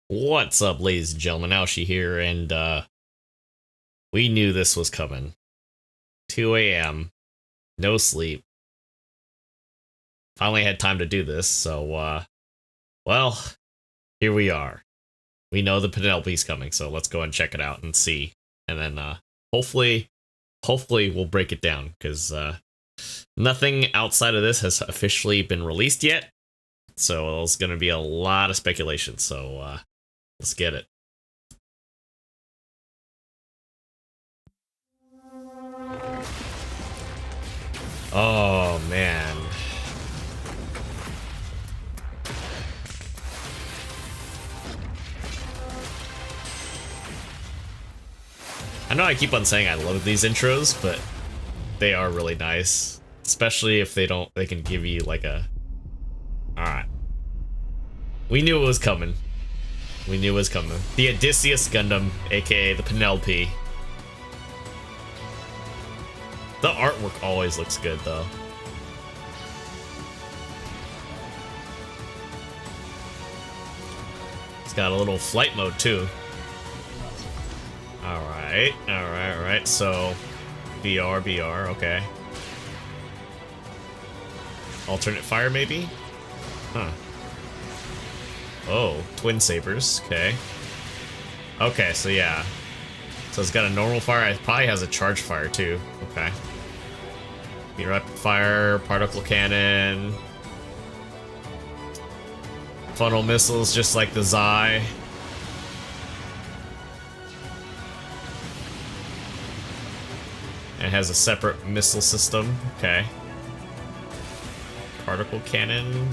What's up, ladies and gentlemen? Aoshi here, and we knew this was coming. 2 a.m., no sleep. Finally had time to do this, so well, here we are. We know the Penelope's coming, so let's go and check it out and see. And then hopefully we'll break it down, because nothing outside of this has officially been released yet. So there's going to be a lot of speculation, so let's get it. Oh, man. I know I keep on saying I love these intros, but they are really nice. Especially if they can give you like a... Alright. We knew it was coming. We knew it was coming. The Odysseus Gundam, aka the Penelope. The artwork always looks good, though. It's got a little flight mode, too. Alright. So, BR, okay. Alternate fire, maybe? Huh. Oh, twin sabers, okay. Okay, so yeah. So it's got a normal fire, it probably has a charge fire too. Okay. Rapid fire, particle cannon. Funnel missiles just like the ZI. And it has a separate missile system, okay. Particle cannon.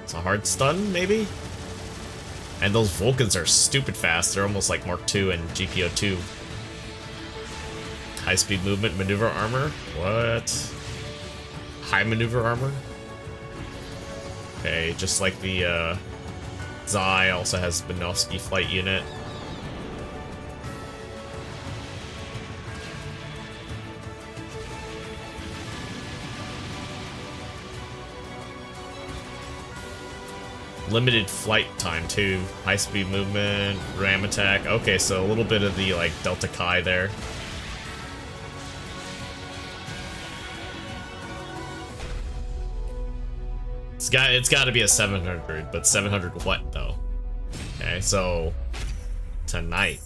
It's a hard stun, maybe? And those Vulcans are stupid fast. They're almost like Mark II and GBO2. High-speed movement, maneuver armor? What? High maneuver armor? Okay, just like the ZI also has Benovsky flight unit. Limited flight time too. High speed movement, ram attack. Okay, so a little bit of the like Delta Chi there. It's got to be a 700, but 700 what though? Okay, so tonight,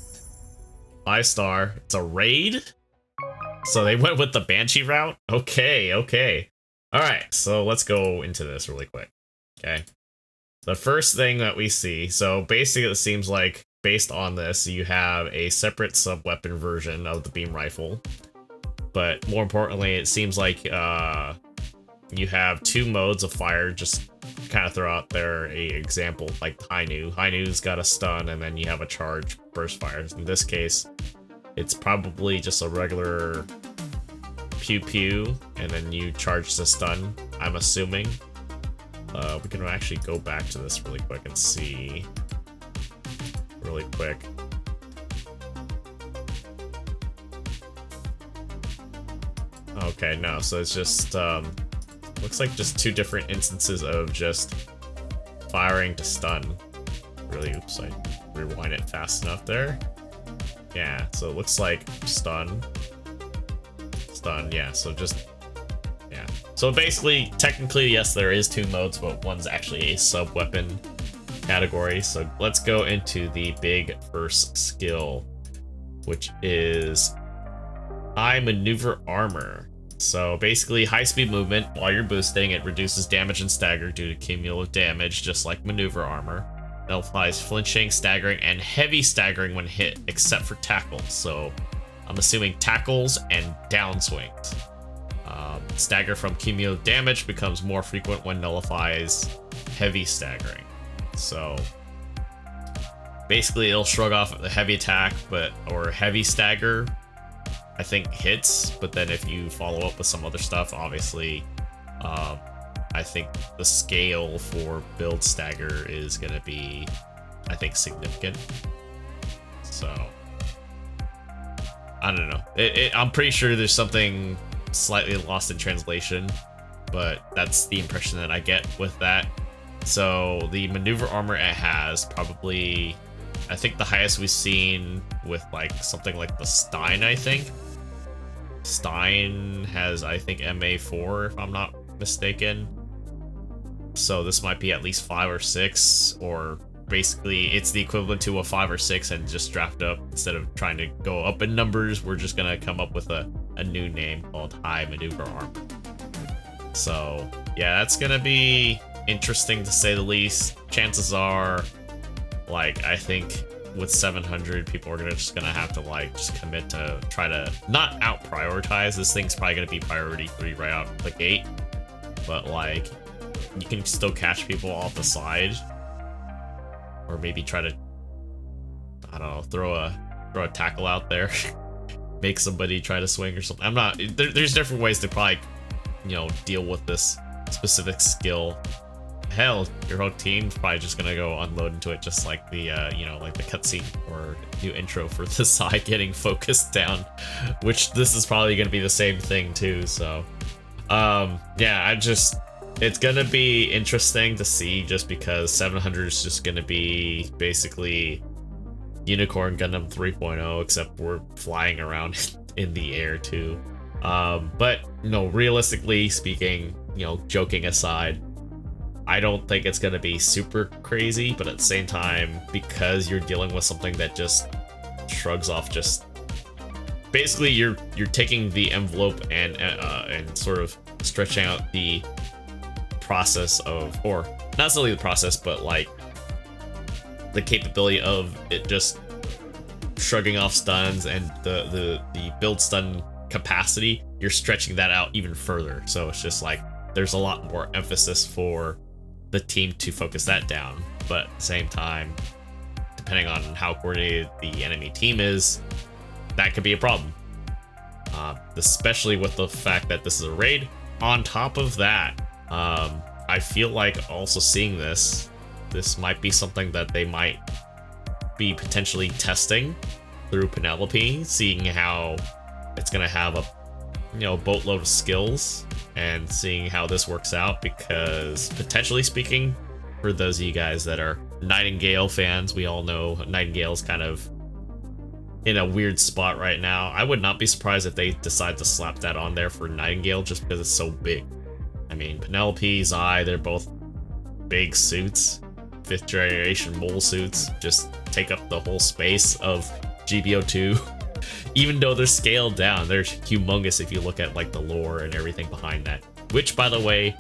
5-star. It's a raid. So they went with the Banshee route. Okay. All right, so let's go into this really quick. Okay. The first thing that we see, so basically it seems like, based on this, you have a separate sub-weapon version of the beam rifle. But more importantly, it seems like you have two modes of fire, just kind of throw out there a example, like Hainu. Hainu's got a stun, and then you have a charge burst fire. In this case, it's probably just a regular pew-pew, and then you charge the stun, I'm assuming. We can actually go back to this really quick and see. Really quick. Okay, no, so it's just, looks like just two different instances of just firing to stun. Really, oops, I rewind it fast enough there. Yeah, so it looks like stun, yeah, so just... So basically, technically, yes, there is two modes, but one's actually a sub-weapon category. So let's go into the big first skill, which is high maneuver armor. So basically, high-speed movement, while you're boosting, it reduces damage and stagger due to cumulative damage, just like maneuver armor. It applies flinching, staggering, and heavy staggering when hit, except for tackles. So I'm assuming tackles and downswings. Stagger from cumulative damage becomes more frequent when nullifies heavy staggering. So basically it'll shrug off the heavy attack, or heavy stagger, I think hits, but then if you follow up with some other stuff, obviously I think the scale for build stagger is gonna be, I think, significant. So I don't know. I'm pretty sure there's something slightly lost in translation, but that's the impression that I get with that. So the maneuver armor it has probably, I think the highest we've seen with like something like the Stein, I think. Stein has, I think, MA4 if I'm not mistaken. So this might be at least 5 or 6, or basically it's the equivalent to a 5 or 6 and just draft up. Instead of trying to go up in numbers, we're just gonna come up with a new name called High Maneuver Armor. So yeah, that's gonna be interesting to say the least. Chances are, like, I think with 700, people are just gonna have to like just commit to try to not out prioritize. This thing's probably gonna be priority 3 right out the gate, but like you can still catch people off the side, or maybe try to, I don't know, throw a tackle out there, make somebody try to swing or something. I'm not. There's different ways to probably, you know, deal with this specific skill. Hell, your whole team's probably just gonna go unload into it, just like the you know, like the cutscene or new intro for the side getting focused down, which this is probably gonna be the same thing too. So yeah, it's gonna be interesting to see, just because 700 is just gonna be basically Unicorn Gundam 3.0, except we're flying around in the air too. But no, realistically speaking, you know, joking aside, I don't think it's gonna be super crazy, but at the same time, because you're dealing with something that just shrugs off, just basically you're taking the envelope and sort of stretching out the process of, or not necessarily the process, but like the capability of it just shrugging off stuns and the build stun capacity. You're stretching that out even further, so it's just like there's a lot more emphasis for the team to focus that down. But at the same time, depending on how coordinated the enemy team is, that could be a problem, especially with the fact that this is a raid. On top of that, I feel like also seeing this might be something that they might be potentially testing through Penelope, seeing how it's gonna have a, you know, boatload of skills, and seeing how this works out. Because potentially speaking, for those of you guys that are Nightingale fans, we all know Nightingale's kind of in a weird spot right now. I would not be surprised if they decide to slap that on there for Nightingale, just because it's so big. I mean, Penelope, Zai, they're both big suits, 5th generation mole suits, just take up the whole space of GBO2. Even though they're scaled down, they're humongous if you look at like the lore and everything behind that. Which, by the way,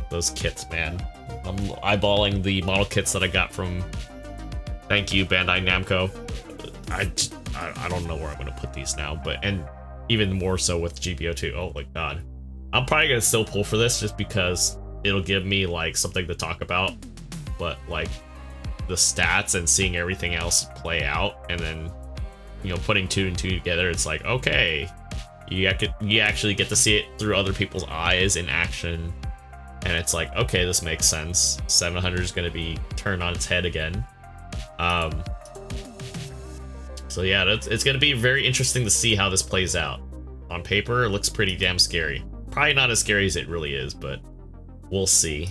those kits, man. I'm eyeballing the model kits that I got from, thank you, Bandai Namco. I don't know where I'm gonna put these now, but, and even more so with GBO2. Oh my god. I'm probably gonna still pull for this just because it'll give me like something to talk about, but like the stats and seeing everything else play out, and then, you know, putting 2 and 2 together, it's like, okay, you actually get to see it through other people's eyes in action, and it's like, okay, this makes sense. 700 is going to be turned on its head again. So yeah, it's going to be very interesting to see how this plays out. On paper, it looks pretty damn scary. Probably not as scary as it really is, but we'll see.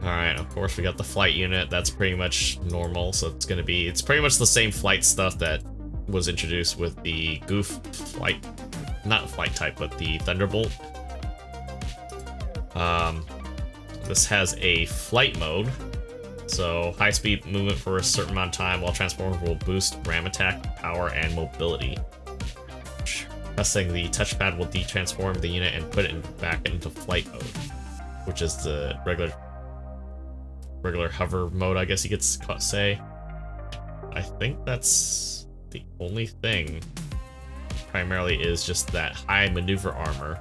Alright, of course we got the flight unit. That's pretty much normal, so it's pretty much the same flight stuff that was introduced with the Goof flight, not flight type, but the Thunderbolt. This has a flight mode, so high speed movement for a certain amount of time while transforming will boost ram attack, power, and mobility. Pressing the touchpad will detransform the unit and put it back into flight mode, which is the regular hover mode, I guess you could say. I think that's the only thing. Primarily is just that high maneuver armor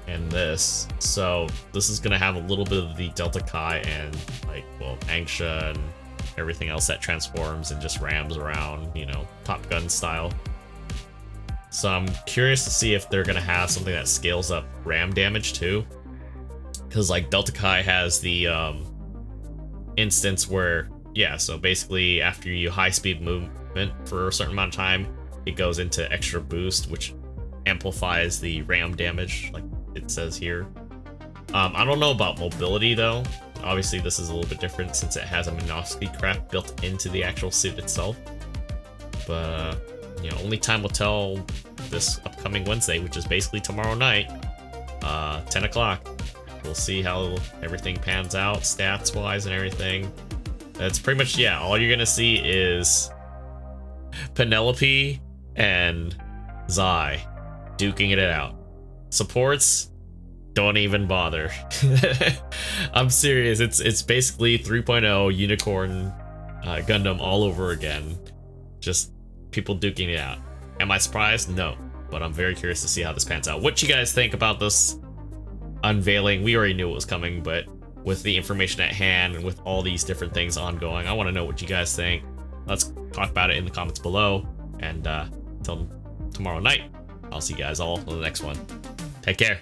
and this. So this is gonna have a little bit of the Delta Kai and like, well, Angsha and everything else that transforms and just rams around, you know, Top Gun style. So I'm curious to see if they're gonna have something that scales up ram damage too, because like Delta Kai has the instance where, yeah, so basically after you high speed movement for a certain amount of time, it goes into extra boost, which amplifies the ram damage, like it says here. I don't know about mobility though. Obviously this is a little bit different since it has a Minovsky craft built into the actual suit itself. But you know, only time will tell this upcoming Wednesday, which is basically tomorrow night, 10 o'clock. We'll see how everything pans out, stats-wise and everything. That's pretty much, yeah, all you're gonna see is Penelope and Zai duking it out. Supports, don't even bother. I'm serious, it's basically 3.0 Unicorn Gundam all over again. Just people duking it out. Am I surprised? No. But I'm very curious to see how this pans out. What you guys think about this unveiling? We already knew it was coming, but with the information at hand and with all these different things ongoing, I want to know what you guys think. Let's talk about it in the comments below. And until tomorrow night, I'll see you guys all in the next one. Take care.